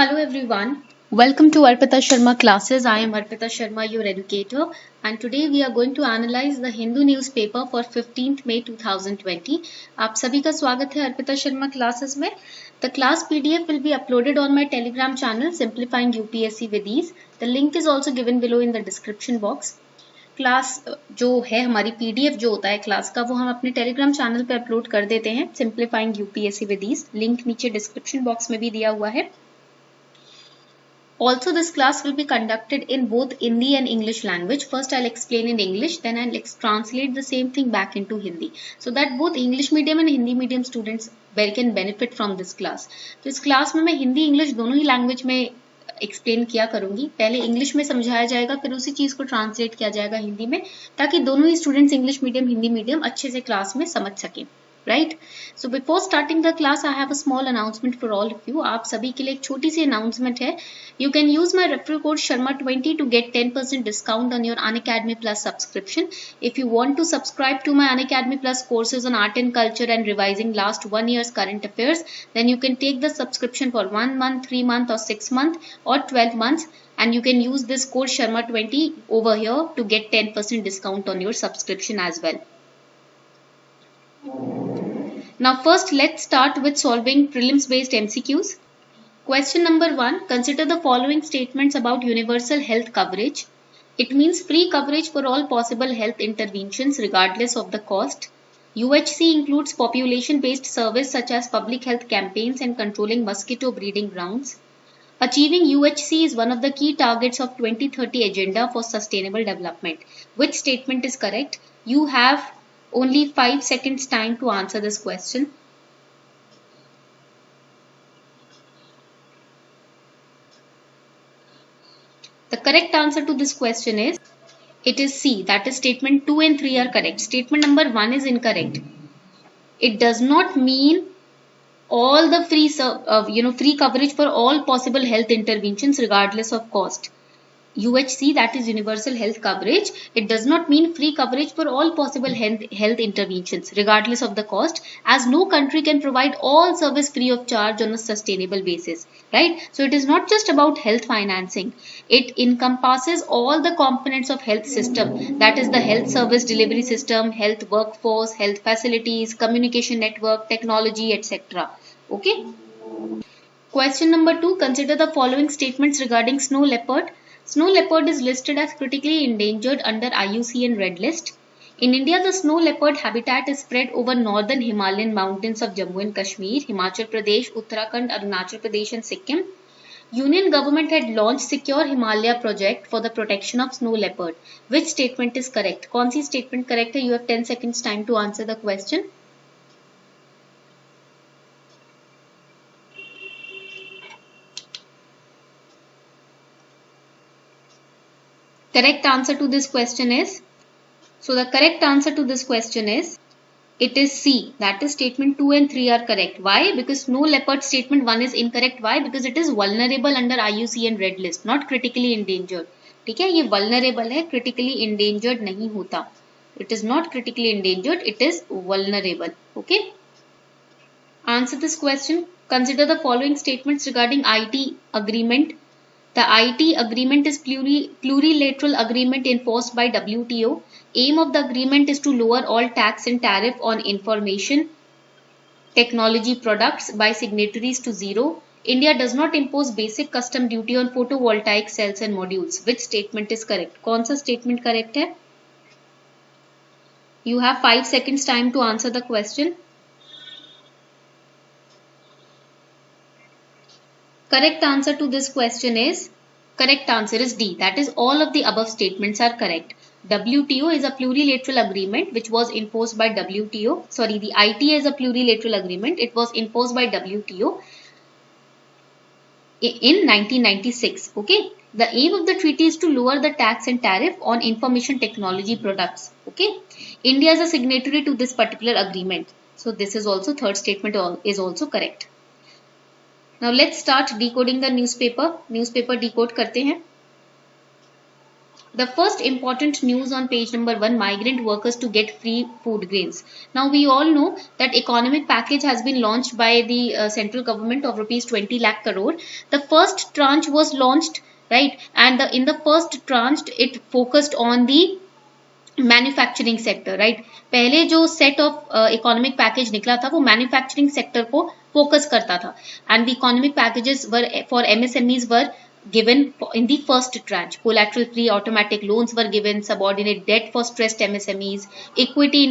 Hello everyone. Welcome to Arpita Sharma classes. I am Arpita Sharma, your educator, and today we are going to analyze the Hindu newspaper for 15th May 2020. आप सभी का स्वागत है Arpita Sharma classes में. The class PDF will be uploaded on my Telegram channel Simplifying UPSC with Ease. The link is also given below in the description box. Class जो है हमारी PDF जो होता है क्लास का वो हम अपने टेलीग्राम चैनल पे अपलोड कर देते हैं simplifying UPSC with ease. Link नीचे डिस्क्रिप्शन बॉक्स में भी दिया हुआ है. Also, this class will be conducted in both Hindi and English language. First, I'll explain in English, then I'll translate the same thing back into Hindi, so that both English medium and Hindi medium students can benefit from this class. तो इस class में मैं Hindi English दोनों ही language में explain किया करूंगी. पहले English में समझाया जाएगा, फिर उसी चीज को ट्रांसलेट किया जाएगा हिंदी में, ताकि दोनों ही students English medium Hindi medium अच्छे से क्लास में समझ सकें. Right? So before starting the class, I have a small announcement for all of you. आप सभी के लिए एक छोटी सी announcement है. You can use my referral code Sharma20 to get 10% discount on your Unacademy Plus subscription. If you want to subscribe to my Unacademy Plus courses on art and culture and revising last 1 year's current affairs, then you can take the subscription for 1 month, 3 month or 6 month or 12 months. And you can use this code Sharma20 over here to get 10% discount on your subscription as well. Now first let's start with solving prelims based MCQs. Question number 1. Consider the following statements about universal health coverage. It means free coverage for all possible health interventions regardless of the cost. UHC includes population based service such as public health campaigns and controlling mosquito breeding grounds. Achieving UHC is one of the key targets of 2030 Agenda for Sustainable Development. Which statement is correct? You have only 5 seconds time to answer this question. The correct answer to this question is, it is C. That is statement 2 and 3 are correct. Statement number 1 is incorrect. It does not mean all the free coverage for all possible health interventions regardless of cost. UHC, that is universal health coverage, it does not mean free coverage for all possible health interventions regardless of the cost, as no country can provide all service free of charge on a sustainable basis, right? So it is not just about health financing. It encompasses all the components of health system, that is the health service delivery system, health workforce, health facilities, communication network, technology, etc. Okay. Question number 2. Consider the following statements regarding snow leopard. Snow leopard is listed as critically endangered under IUCN Red List. In India, the snow leopard habitat is spread over northern Himalayan mountains of Jammu and Kashmir, Himachal Pradesh, Uttarakhand, Arunachal Pradesh and Sikkim. Union government had launched Secure Himalaya project for the protection of snow leopard. Which statement is correct? कौन सी statement correct है? You have 10 seconds time to answer the question. Correct answer to this question is, so the correct answer to this question is, it is C. That is statement 2 and 3 are correct. Why? Because snow leopard statement 1 is incorrect. Why? Because it is vulnerable under IUCN Red List, not critically endangered. ठीक है, ये vulnerable है, critically endangered नहीं होता. It is not critically endangered, it is vulnerable. Okay. Answer this question. Consider the following statements regarding IT agreement. The IT agreement is plurilateral agreement enforced by WTO. Aim of the agreement is to lower all tax and tariff on information technology products by signatories to zero. India does not impose basic custom duty on photovoltaic cells and modules. Which statement is correct? कौन सा statement correct है? You have 5 seconds time to answer the question. Correct answer to this question is, correct answer is D. That is all of the above statements are correct. WTO is a plurilateral agreement which was enforced by WTO. Sorry, the IT is a plurilateral agreement. It was enforced by WTO in 1996. Okay. The aim of the treaty is to lower the tax and tariff on information technology products. Okay. India is a signatory to this particular agreement. So this is also third statement is also correct. Now let's start decoding the newspaper. Newspaper decode करते हैं. The first important news on page number 1, migrant workers to get free food grains. Now we all know that economic package has been launched by the central government of rupees 20 lakh crore. The first tranche was launched, right? And in the first tranche, it focused on the manufacturing sector, right. पहले जो set of economic package निकला था वो manufacturing sector को focus करता था, and the economic packages were for MSMEs were given in the first tranche. Collateral free automatic loans were given, subordinate debt for stressed MSMEs, equity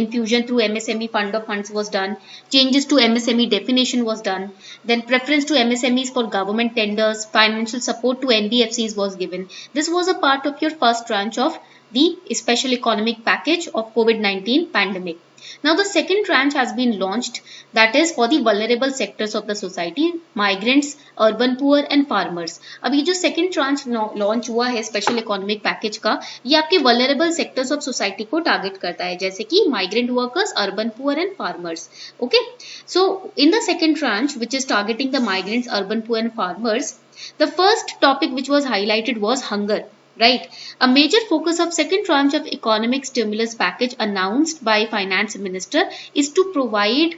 infusion through MSME fund of funds was done, changes to MSME definition was done, then preference to MSMEs for government tenders, financial support to NBFCs was given. This was a part of your first tranche of the special economic package of COVID-19 pandemic. Now the second tranche has been launched, that is for the vulnerable sectors of the society, migrants, urban poor and farmers. अब ये जो second tranche launch हुआ है special economic package का, ये आपके vulnerable sectors of society को target करता है, जैसे कि migrant workers, urban poor and farmers. Okay, so in the second tranche which is targeting the migrants, urban poor and farmers, the first topic which was highlighted was hunger. Right. A major focus of second tranche of economic stimulus package announced by finance minister is to provide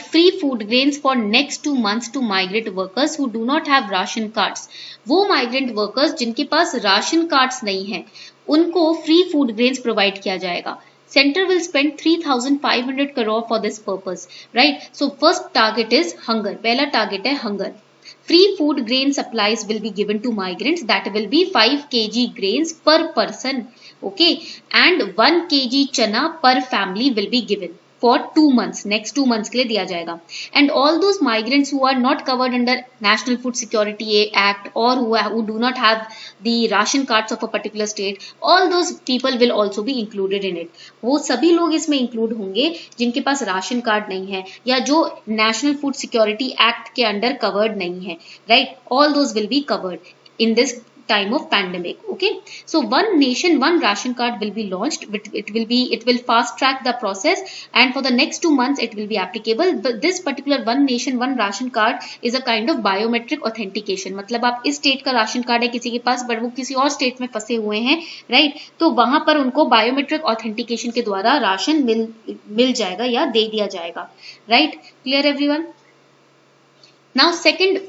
free food grains for next 2 months to migrant workers who do not have ration cards. वो migrant workers जिनके पास ration cards नहीं हैं, उनको free food grains provide किया जाएगा. Center will spend 3,500 crore for this purpose. Right. So first target is hunger. पहला target है hunger. Free food grain supplies will be given to migrants. That will be 5 kg grains per person. Okay. And 1 kg chana per family will be given for 2 months. Next 2 months के लिए दिया जाएगा. And all those migrants who are not covered under National Food Security Act or who do not have the ration cards of a particular state, all those people will also be included in it. वो सभी लोग इसमें include होंगे जिनके पास ration card नहीं है या जो National Food Security Act के अंडर covered नहीं है, right? All those will be covered in this time of pandemic. Okay, so one nation one ration card will be launched. It will fast track the process, and for the next 2 months it will be applicable. But this particular one nation one ration card is a kind of biometric authentication. मतलब आप इस state का ration card है किसी के पास, but वो किसी और स्टेट में फंसे हुए हैं, राइट, तो वहां पर उनको बायोमेट्रिक ऑथेंटिकेशन के द्वारा राशन मिल जाएगा या दे दिया जाएगा. Right, clear everyone? Now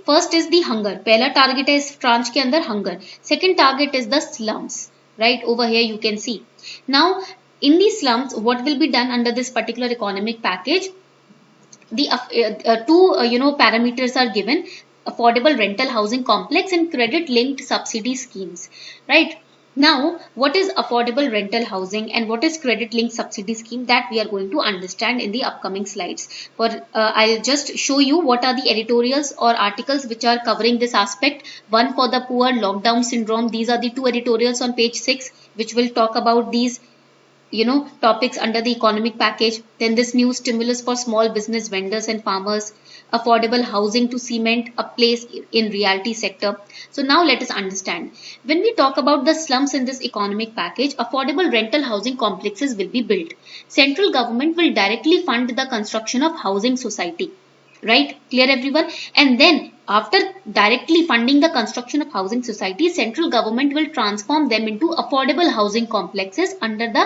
first is the hunger. पहला target है इस tranche के अंदर hunger. Second target is the slums. Right, over here you can see. Now in the slums, what will be done under this particular economic package? The two parameters are given: affordable rental housing complex and credit linked subsidy schemes. Right. Now, what is affordable rental housing and what is credit linked subsidy scheme, that we are going to understand in the upcoming slides. I'll just show you what are the editorials or articles which are covering this aspect. One for the poor, lockdown syndrome. These are the 2 editorials on page 6 which will talk about these topics under the economic package. Then this new stimulus for small business vendors and farmers, affordable housing to cement a place in realty sector. So now let us understand. When we talk about the slums in this economic package, affordable rental housing complexes will be built. Central government will directly fund the construction of housing society. Right, clear everyone? And then after directly funding the construction of housing society, central government will transform them into affordable housing complexes under the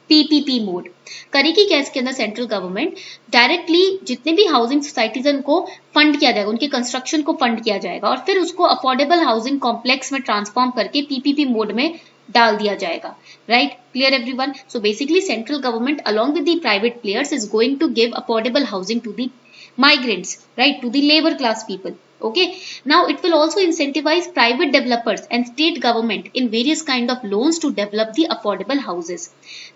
PPP mode. करेगी क्या इसके अंदर central government? Directly जितने भी housing societies हैं उनको fund किया जाएगा, उनके कंस्ट्रक्शन को फंड किया जाएगा और फिर उसको अफोर्डेबल हाउसिंग कॉम्प्लेक्स में ट्रांसफॉर्म करके पीपीपी मोड में डाल दिया जाएगा. Right, clear everyone? So basically central government along with the private players is going to give affordable housing to the migrants, right, to the labor class people. Okay, now it will also incentivize private developers and state government in various kind of loans to develop the affordable houses.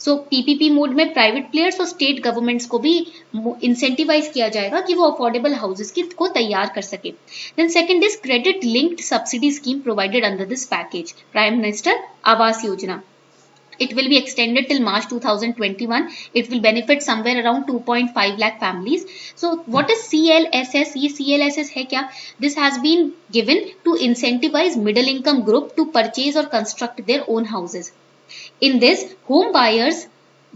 So PPP mode में private players और state governments को भी incentivize किया जाएगा कि वो affordable houses को तैयार कर सके. Then second is credit linked subsidy scheme provided under this package, Prime Minister Awas Yojana. It will be extended till March 2021. It will benefit somewhere around 2.5 lakh families. So what is CLSS? ये CLSS है क्या? This has been given to incentivize middle income group to purchase or construct their own houses. In this, home buyers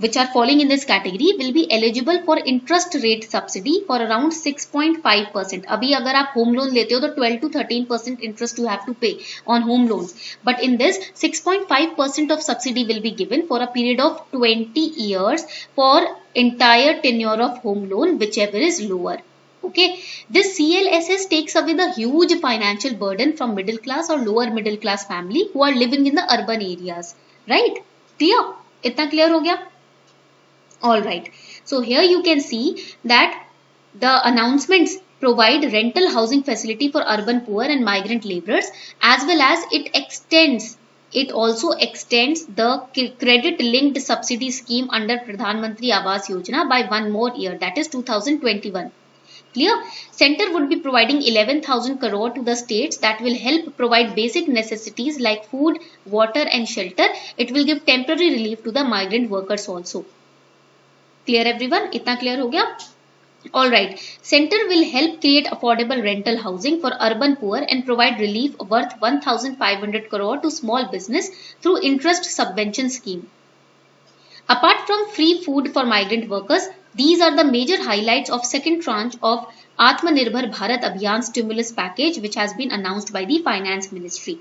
which are falling in this category will be eligible for interest rate subsidy for around 6.5%. अभी अगर आप home loan लेते हो तो 12 to 13% interest you have to pay on home loans. But in this 6.5% of subsidy will be given for a period of 20 years for entire tenure of home loan, whichever is lower. Okay, this CLSS takes away the huge financial burden from middle class or lower middle class family who are living in the urban areas. Right? Clear? इतना clear हो गया? Alright, so here you can see that the announcements provide rental housing facility for urban poor and migrant laborers, as well as it also extends the credit linked subsidy scheme under Pradhan Mantri Awas Yojana by one more year, that is 2021. Clear? Center would be providing 11,000 crore to the states that will help provide basic necessities like food, water and shelter. It will give temporary relief to the migrant workers also. Clear everyone? इतना clear हो गया? Alright. Center will help create affordable rental housing for urban poor and provide relief worth 1,500 crore to small business through interest subvention scheme. Apart from free food for migrant workers, these are the major highlights of second tranche of Atmanirbhar Bharat Abhiyan stimulus package, which has been announced by the Finance Ministry.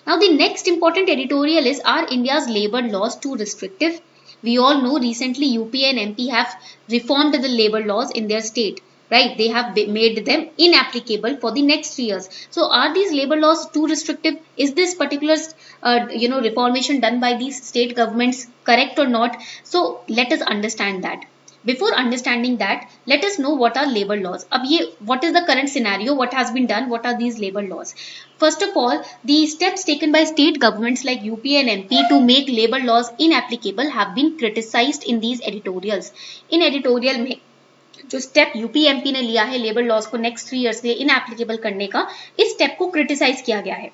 Now the next important editorial is, are India's labour laws too restrictive? We all know recently UP and MP have reformed the labour laws in their state, right? They have made them inapplicable for the next 3 years. So are these labour laws too restrictive? Is this particular reformation done by these state governments correct or not? So let us understand that. Before understanding that, let us know what are labour laws. What is the current scenario? What has been done? What are these labour laws? First of all, the steps taken by state governments like UP and MP to make labour laws inapplicable have been criticized in these editorials. In editorial में जो step UP MP ने लिया है labour laws को next 3 years के लिए इनएप्लीकेबल करने का, इस स्टेप को क्रिटिसाइज किया गया है.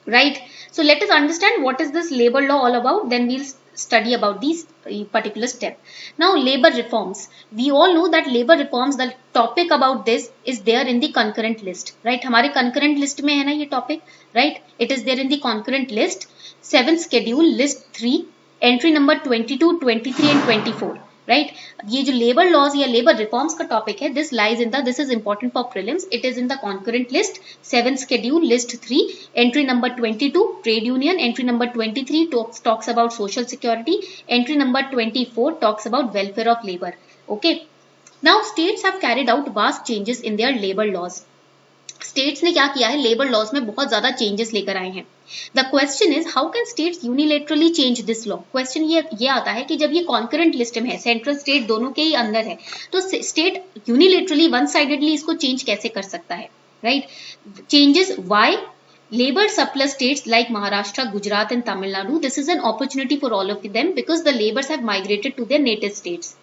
Right? So let us understand what is this labor law all about. Then we'll study about these particular step. Now labor reforms. We all know that labor reforms, the topic about this is there in the concurrent list. Right? हमारे concurrent list में है ना ये topic. Right? It is there in the concurrent list. 7th schedule, list 3, entry number 22, 23 and 24. Right ये जो labour laws या labour reforms का topic है, this lies in the, this is important for prelims, it is in the concurrent list, 7th schedule, list 3, entry number 22, trade union, entry number 23 talks about social security, entry number 24 talks about welfare of labor. Okay, now states have carried out vast changes in their labor laws. States ने क्या किया है, labour laws में बहुत ज्यादा changes लेकर आए हैं. The question is how can states unilaterally change this law. Question ये आता है कि जब ये कॉन्करेंट लिस्ट में है, सेंट्रल स्टेट दोनों के ही अंदर है, तो स्टेट यूनिलेटरली वन साइडेडली इसको चेंज कैसे कर सकता है. Right, changes why labor surplus states like Maharashtra, Gujarat and Tamil Nadu, this is an opportunity for all of them because the laborers have migrated to their native states.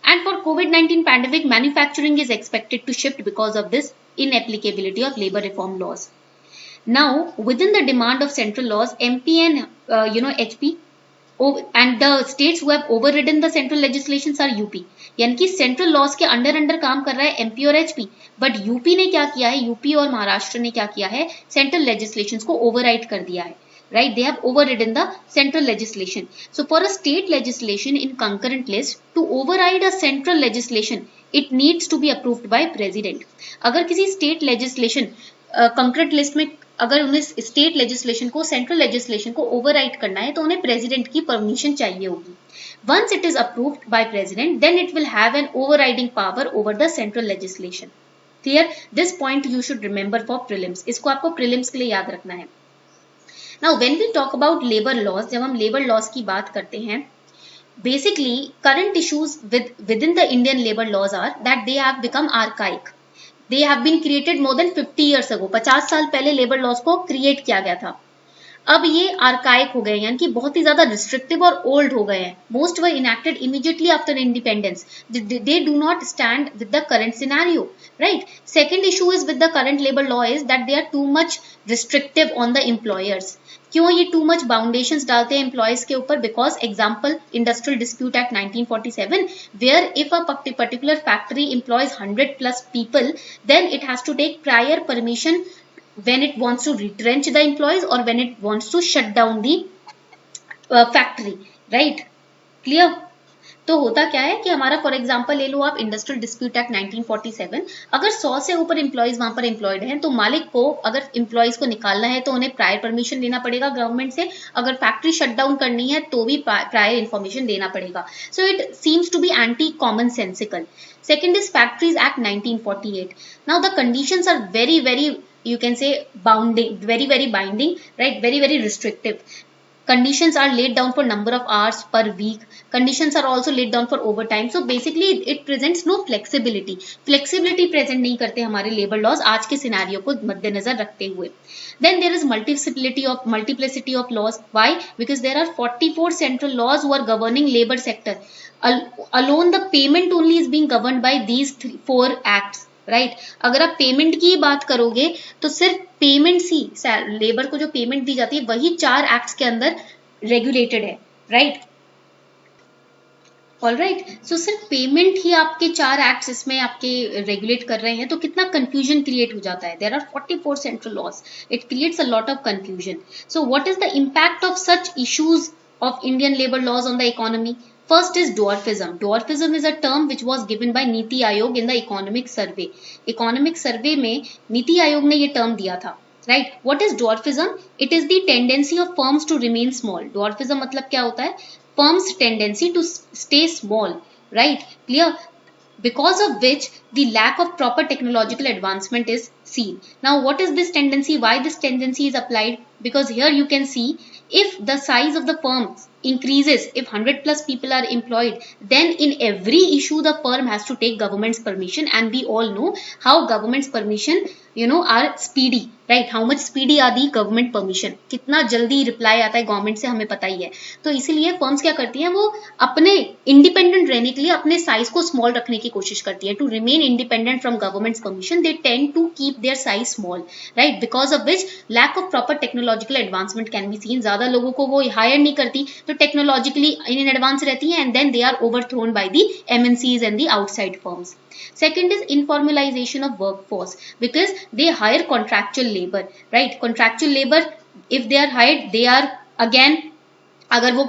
And for COVID-19 pandemic, manufacturing is expected to shift because of this inapplicability of labor reform laws. Now, within the demand of central laws, MP and HP and the states who have overridden the central legislations are UP. यानी कि central laws के under काम कर रहा है MP और HP, but UP ने क्या किया है, यूपी और महाराष्ट्र ने क्या किया है, सेंट्रल लेजिस्लेशंस को ओवरराइड कर दिया है. Right, they have overridden the central legislation. So for a state legislation in concurrent list to override a central legislation, it needs to be approved by president. अगर किसी state legislation concurrent list में अगर उन्हें state legislation को central legislation को override करना है तो उन्हें प्रेसिडेंट की परमिशन चाहिए होगी. Once it is approved by president, then it will have an overriding power over the central legislation. Clear? This point you should remember for prelims. इसको आपको प्रीलिम्स के लिए याद रखना है. Now when we talk about labour laws, जब हम labour laws की बात करते हैं, basically current issues within the Indian labor laws are that they have become archaic. They have been created more than 50 years ago. 50 साल पहले labour laws को create किया गया था. अब ये आर्काइक हो गए, यानी कि बहुत ही ज्यादा रिस्ट्रिक्टिव और ओल्ड हो गए हैं. Most were enacted immediately after independence. They do not stand with the current scenario. Right. Second issue is with the current labour law is that they are too much restrictive on the employers. क्यों ये too much बाउंडेशंस डालते हैं employees के ऊपर? Because example industrial dispute act 1947, where if a particular factory employs 100+ people, then it has to take prior permission when it wants to retrench the employees or when it wants to shut down the factory. Right? Clear? तो होता क्या है कि हमारा for example ले लो आप industrial dispute act 1947, अगर 100 से ऊपर एम्प्लॉयज वहां पर एम्प्लॉयड हैं तो मालिक को अगर एम्प्लॉयज को निकालना है तो उन्हें प्रायर परमिशन लेना पड़ेगा गवर्नमेंट से, अगर फैक्ट्री शट डाउन करनी है तो भी प्रायर इन्फॉर्मेशन देना पड़ेगा. So it seems to be anti common sensical. Second is Factories Act 1948. Now the conditions are very you can say bounding, very binding, right? Very restrictive. Conditions are laid down for number of hours per week. Conditions are also laid down for overtime. So basically it presents no flexibility. Flexibility present नहीं करते हमारे labor laws आज के scenario को मद्देनजर रखते हुए. Then there is multiplicity of laws. Why? Because there are 44 central laws who are governing labor sector. Alone the payment only is being governed by these 4 acts. Right अगर आप payment की बात करोगे तो सिर्फ पेमेंट ही लेबर को जो payment दी जाती है वही 4 एक्ट्स के अंदर रेगुलेटेड है. राइट ऑलराइट, सो सिर्फ पेमेंट ही आपके 4 एक्ट्स इसमें आपके रेगुलेट कर रहे हैं तो कितना कंफ्यूजन क्रिएट हो जाता है. There are 44 central laws. It creates a lot of confusion. So what is the impact of such issues of Indian labor laws on the economy? First is dwarfism. Dwarfism is a term which was given by Niti Aayog in the economic survey. Economic survey में नीति आयोग ने ये term दिया था. Right? What is dwarfism? It is the tendency of firms to remain small. Dwarfism मतलब क्या होता है? Firms' tendency to stay small. Right? Clear? Because of which the lack of proper technological advancement is seen. Now what is this tendency? Why this tendency is applied? Because here you can see if the size of the firm increases, if 100 plus people are employed, then in every issue the firm has to take government's permission, and we all know how government's permission are speedy, right? How much speedy are the government permission? कितना जल्दी reply आता है government से हमें पता ही है. तो इसीलिए फर्म्स क्या करती हैं, वो अपने इंडिपेंडेंट रहने के लिए अपने साइज को स्मॉल रखने की कोशिश करती है. To remain independent from government's permission they tend to keep their size small, right? Because of which lack of proper technological advancement can be seen. ज्यादा लोगों को वो हायर नहीं करती तो टेक्नोलॉजिकली इन एडवांस रहती है, and then they are overthrown by the MNCs and the outside firms. Second is informalization of workforce, because they hire contractual labor, right? Contractual labor, if they are hired, they are again, अगर वो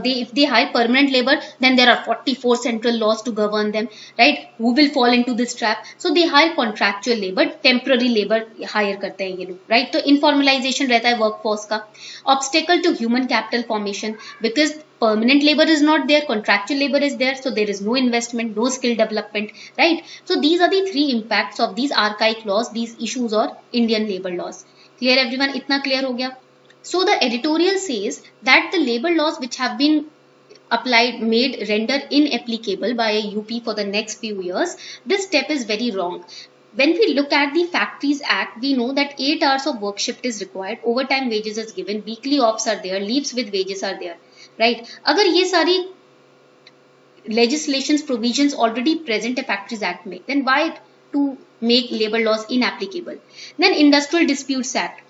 if they hire permanent labor, then there are 44 central laws to govern them, right? Who will fall into this trap? So they hire contractual labor, temporary labor hire करते हैं ये लोग, right? तो informalization रहता है workforce का. Obstacle to human capital formation, because permanent labor is not there, contractual labor is there, so there is no investment, no skill development, right? So these are the 3 impacts of these archaic laws, these issues or Indian labor laws. Clear everyone? इतना clear हो गया? So the editorial says that the labor laws which have been applied, made render inapplicable by UP for the next few years, this step is very wrong. When we look at the Factories Act, we know that 8 hours of work shift is required, overtime wages is given, weekly offs are there, leaves with wages are there, right? अगर ये सारी legislations provisions already present है Factories Act में, then why to make labor laws inapplicable? Then Industrial Disputes Act.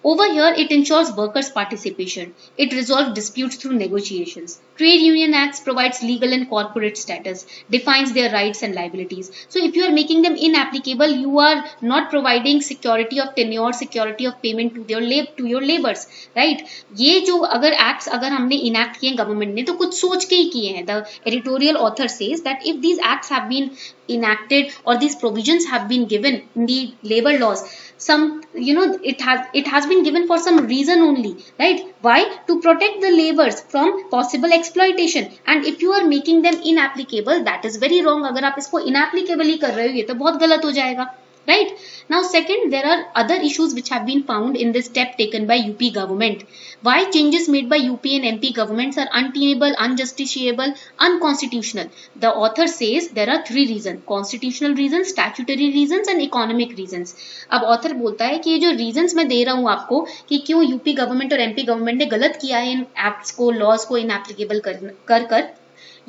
Over here, it ensures workers' participation. It resolves disputes through negotiations. Trade Union Acts provides legal and corporate status, defines their rights and liabilities. So if you are making them inapplicable, you are not providing security of tenure, security of payment to your laborers, right? ये जो अगर acts अगर हमने enact किए government ने तो कुछ सोच के ही किए हैं. The editorial author says that if these acts have been enacted or these provisions have been given in the labor laws, some it has been given for some reason only, right? Why? To protect the laborers from possible exploitation. And if you are making them inapplicable, that is very wrong. अगर आप इसको inapplicable ही कर रहे हो ये तो बहुत गलत हो जाएगा, right? Now second, there are other issues which have been found in this step taken by UP government. Why changes made by UP and MP governments are untenable, unjusticiable, unconstitutional? The author says there are 3 reasons: constitutional reasons, statutory reasons and economic reasons. अब author बोलता है कि ये जो reasons मैं दे रहा हूँ आपको कि क्यों UP government और MP government ने गलत किया है इन acts को, laws को inapplicable कर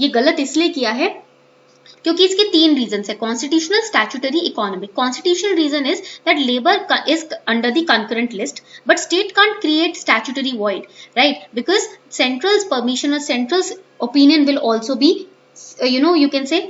ये गलत इसलिए किया है क्योंकि इसके 3 रीजंस है: constitutional, statutory, economic. Constitutional reason is that labour is under the concurrent list but state can't create statutory void, right? Because centrals permission और centrals opinion will also be you can say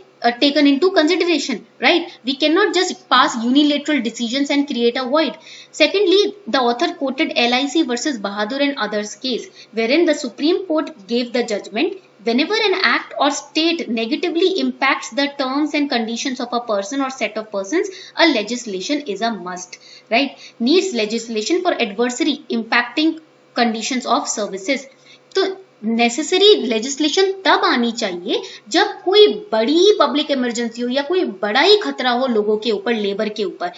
taken into consideration, right? We cannot just pass unilateral decisions and create a void. Secondly, the author quoted LIC versus Bahadur and others case, wherein the Supreme Court gave the judgment, whenever an act or state negatively impacts the terms and conditions of a person or set of persons, a legislation is a must, right? Needs legislation for adversary impacting conditions of services. तो necessary legislation तब आनी चाहिए जब कोई बड़ी public emergency हो या कोई बड़ा ही खतरा हो लोगों के ऊपर, लेबर के ऊपर.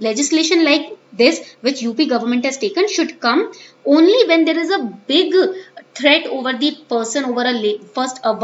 Legislation like this which UP government has taken should come only when there is a big threat over the person, over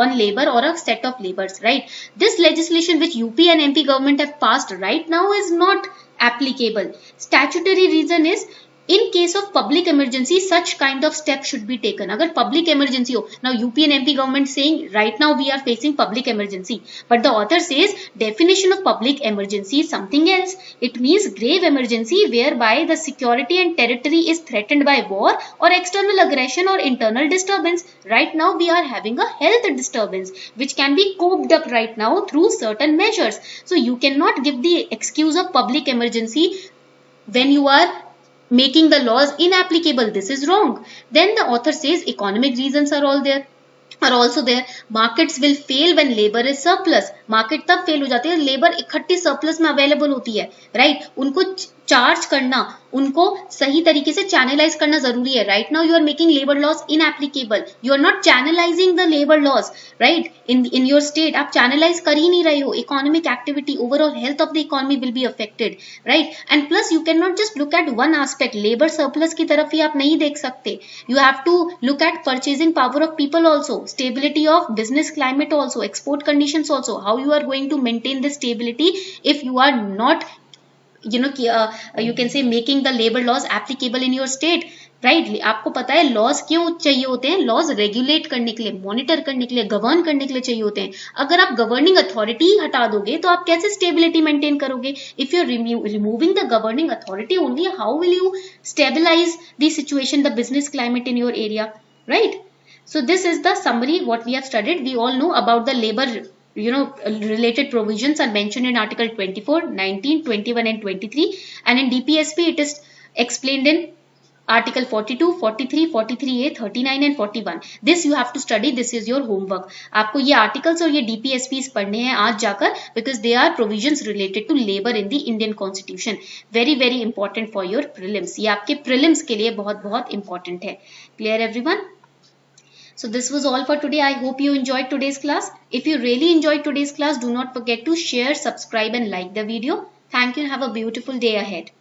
one labor or a set of labors, right? This legislation which UP and MP government have passed right now is not applicable. Statutory reason is, in case of public emergency, such kind of steps should be taken. Agar public emergency ho, now UP and MP government saying right now we are facing public emergency, but the author says definition of public emergency is something else. It means grave emergency whereby the security and territory is threatened by war or external aggression or internal disturbance. Right now we are having a health disturbance which can be coped up right now through certain measures. So you cannot give the excuse of public emergency when you are making the laws inapplicable. This is wrong. Then the author says economic reasons are also there. Markets will fail when labor is surplus. Market तब fail हो जाती है labor इकट्ठी surplus में available होती है, right? उनको charge करना, उनको सही तरीके से चैनलाइज करना जरूरी है. Right now you are making labour laws inapplicable. You are not channelizing the labour laws, right? In your state आप चैनलाइज कर ही नहीं रहे हो. Economic activity, overall health of the economy will be affected, right? And plus you can not just look at one aspect. Labour surplus की तरफ ही आप नहीं देख सकते. You have to look at purchasing power of people also, stability of business climate also, export conditions also. How you are going to maintain the stability if you are not you can say making the labor laws applicable in your state, right? आपको पता है laws क्यों चाहिए होते हैं? Laws regulate करने के लिए, मॉनिटर करने के लिए, गवर्न करने के लिए चाहिए होते हैं. अगर आप गवर्निंग अथॉरिटी ही हटा दोगे तो आप कैसे स्टेबिलिटी मेंटेन करोगे? If you are removing the governing authority only, how will you stabilise the situation, the business climate in your area, right? So this is the summary what we have studied. We all know about the labor related provisions are mentioned in article 24, 19, 21 and 23, and in DPSP it is explained in article 42, 43, 43A, 39 and 41. This you have to study. This is your homework. आपको ये articles और ये DPSPs पढ़ने हैं आज जाकर, because they are provisions related to labor in the Indian Constitution. Very very important for your prelims. ये आपके prelims के लिए बहुत बहुत important है. Clear everyone? So this was all for today. I hope you enjoyed today's class. If you really enjoyed today's class, do not forget to share, subscribe and like the video. Thank you and have a beautiful day ahead.